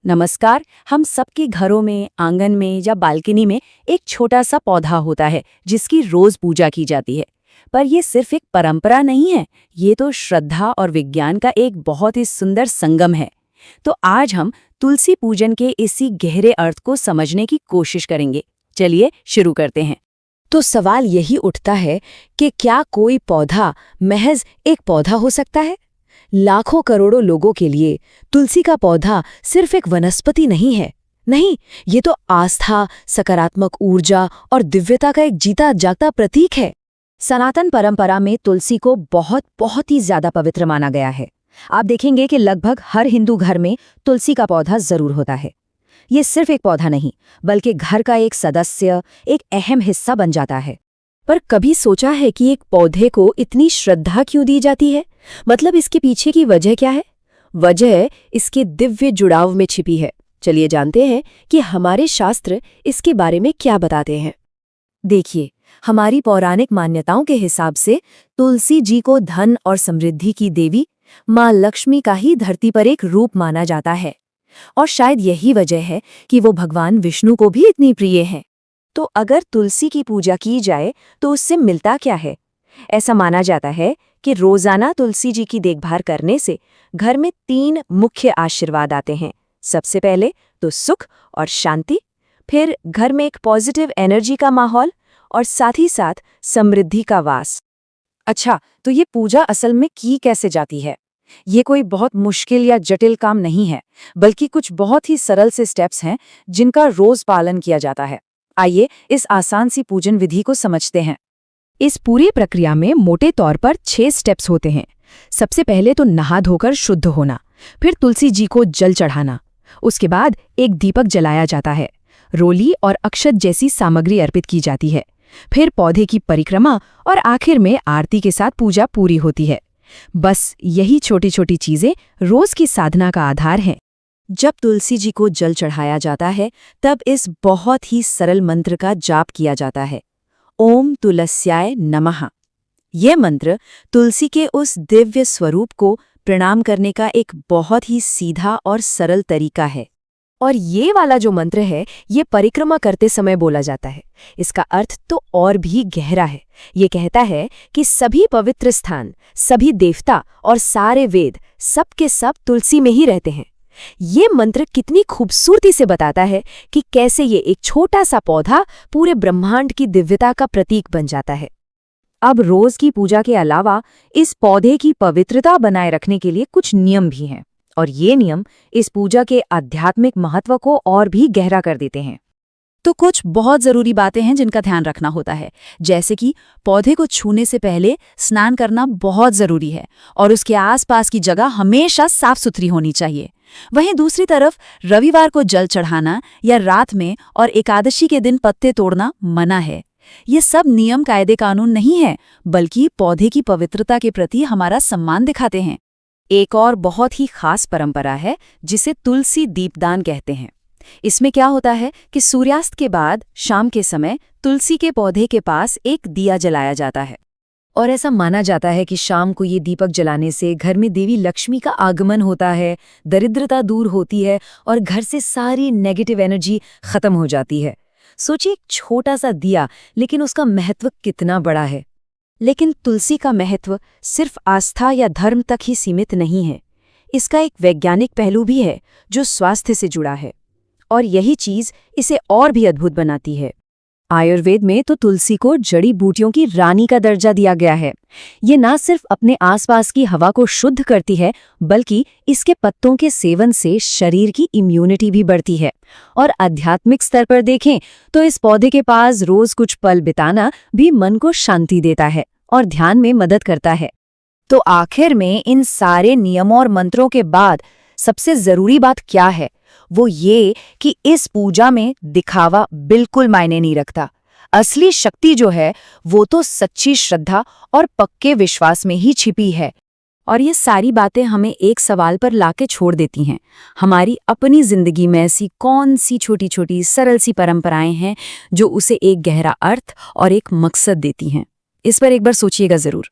नमस्कार। हम सबके घरों में, आंगन में या बालकनी में एक छोटा सा पौधा होता है जिसकी रोज पूजा की जाती है। पर ये सिर्फ एक परंपरा नहीं है, ये तो श्रद्धा और विज्ञान का एक बहुत ही सुंदर संगम है। तो आज हम तुलसी पूजन के इसी गहरे अर्थ को समझने की कोशिश करेंगे। चलिए शुरू करते हैं। तो सवाल यही उठता है कि क्या कोई पौधा महज एक पौधा हो सकता है? लाखों करोड़ों लोगों के लिए तुलसी का पौधा सिर्फ एक वनस्पति नहीं है। नहीं, ये तो आस्था, सकारात्मक ऊर्जा और दिव्यता का एक जीता जागता प्रतीक है। सनातन परंपरा में तुलसी को बहुत ही ज्यादा पवित्र माना गया है। आप देखेंगे कि लगभग हर हिंदू घर में तुलसी का पौधा जरूर होता है। ये सिर्फ एक पौधा नहीं, बल्कि घर का एक सदस्य, एक अहम हिस्सा बन जाता है। पर कभी सोचा है कि एक पौधे को इतनी श्रद्धा क्यों दी जाती है? मतलब इसके पीछे की वजह क्या है? वजह इसके दिव्य जुड़ाव में छिपी है। चलिए जानते हैं कि हमारे शास्त्र इसके बारे में क्या बताते हैं। देखिए, हमारी पौराणिक मान्यताओं के हिसाब से तुलसी जी को धन और समृद्धि की देवी माँ लक्ष्मी का ही धरती पर एक रूप माना जाता है। और शायद यही वजह है कि वो भगवान विष्णु को भी इतनी प्रिय है। तो अगर तुलसी की पूजा की जाए तो उससे मिलता क्या है? ऐसा माना जाता है कि रोजाना तुलसी जी की देखभाल करने से घर में 3 मुख्य आशीर्वाद आते हैं। सबसे पहले तो सुख और शांति, फिर घर में एक पॉजिटिव एनर्जी का माहौल और साथ ही साथ समृद्धि का वास। अच्छा, तो ये पूजा असल में की कैसे जाती है? ये कोई बहुत मुश्किल या जटिल काम नहीं है, बल्कि कुछ बहुत ही सरल से स्टेप्स हैं जिनका रोज पालन किया जाता है। आइए इस आसान सी पूजन विधि को समझते हैं। इस पूरी प्रक्रिया में मोटे तौर पर 6 स्टेप्स होते हैं। सबसे पहले तो नहा धोकर शुद्ध होना, फिर तुलसी जी को जल चढ़ाना, उसके बाद एक दीपक जलाया जाता है, रोली और अक्षत जैसी सामग्री अर्पित की जाती है, फिर पौधे की परिक्रमा और आखिर में आरती के साथ पूजा पूरी होती है। बस यही छोटी छोटी चीजें रोज की साधना का आधार हैं। जब तुलसी जी को जल चढ़ाया जाता है तब इस बहुत ही सरल मंत्र का जाप किया जाता है, ओम तुलस्याय नमः। यह मंत्र तुलसी के उस दिव्य स्वरूप को प्रणाम करने का एक बहुत ही सीधा और सरल तरीका है। और ये वाला जो मंत्र है, ये परिक्रमा करते समय बोला जाता है। इसका अर्थ तो और भी गहरा है। ये कहता है कि सभी पवित्र स्थान, सभी देवता और सारे वेद सब के सब तुलसी में ही रहते हैं। ये मंत्र कितनी खूबसूरती से बताता है कि कैसे ये एक छोटा सा पौधा पूरे ब्रह्मांड की दिव्यता का प्रतीक बन जाता है। अब रोज की पूजा के अलावा इस पौधे की पवित्रता बनाए रखने के लिए कुछ नियम भी हैं, और ये नियम इस पूजा के आध्यात्मिक महत्व को और भी गहरा कर देते हैं। तो कुछ बहुत जरूरी बातें हैं जिनका ध्यान रखना होता है, जैसे कि पौधे को छूने से पहले स्नान करना बहुत जरूरी है और उसके आसपास की जगह हमेशा साफ सुथरी होनी चाहिए। वहीं दूसरी तरफ रविवार को जल चढ़ाना या रात में और एकादशी के दिन पत्ते तोड़ना मना है। ये सब नियम कायदे कानून नहीं है, बल्कि पौधे की पवित्रता के प्रति हमारा सम्मान दिखाते हैं। एक और बहुत ही खास परंपरा है जिसे तुलसी दीपदान कहते हैं। इसमें क्या होता है कि सूर्यास्त के बाद शाम के समय तुलसी के पौधे के पास एक दिया जलाया जाता है, और ऐसा माना जाता है कि शाम को ये दीपक जलाने से घर में देवी लक्ष्मी का आगमन होता है, दरिद्रता दूर होती है और घर से सारी नेगेटिव एनर्जी खत्म हो जाती है। सोचिए, एक छोटा सा दिया, लेकिन उसका महत्व कितना बड़ा है। लेकिन तुलसी का महत्व सिर्फ आस्था या धर्म तक ही सीमित नहीं है। इसका एक वैज्ञानिक पहलू भी है जो स्वास्थ्य से जुड़ा है, और यही चीज इसे और भी अद्भुत बनाती है। आयुर्वेद में तो तुलसी को जड़ी बूटियों की रानी का दर्जा दिया गया है। ये ना सिर्फ अपने आसपास की हवा को शुद्ध करती है, बल्कि इसके पत्तों के सेवन से शरीर की इम्यूनिटी भी बढ़ती है। और आध्यात्मिक स्तर पर देखें तो इस पौधे के पास रोज कुछ पल बिताना भी मन को शांति देता है और ध्यान में मदद करता है। तो आखिर में इन सारे नियमों और मंत्रों के बाद सबसे जरूरी बात क्या है? वो ये कि इस पूजा में दिखावा बिल्कुल मायने नहीं रखता। असली शक्ति जो है वो तो सच्ची श्रद्धा और पक्के विश्वास में ही छिपी है। और ये सारी बातें हमें एक सवाल पर लाके छोड़ देती हैं, हमारी अपनी जिंदगी में ऐसी कौन सी छोटी छोटी सरल सी परंपराएं हैं जो उसे एक गहरा अर्थ और एक मकसद देती हैं? इस पर एक बार सोचिएगा जरूर।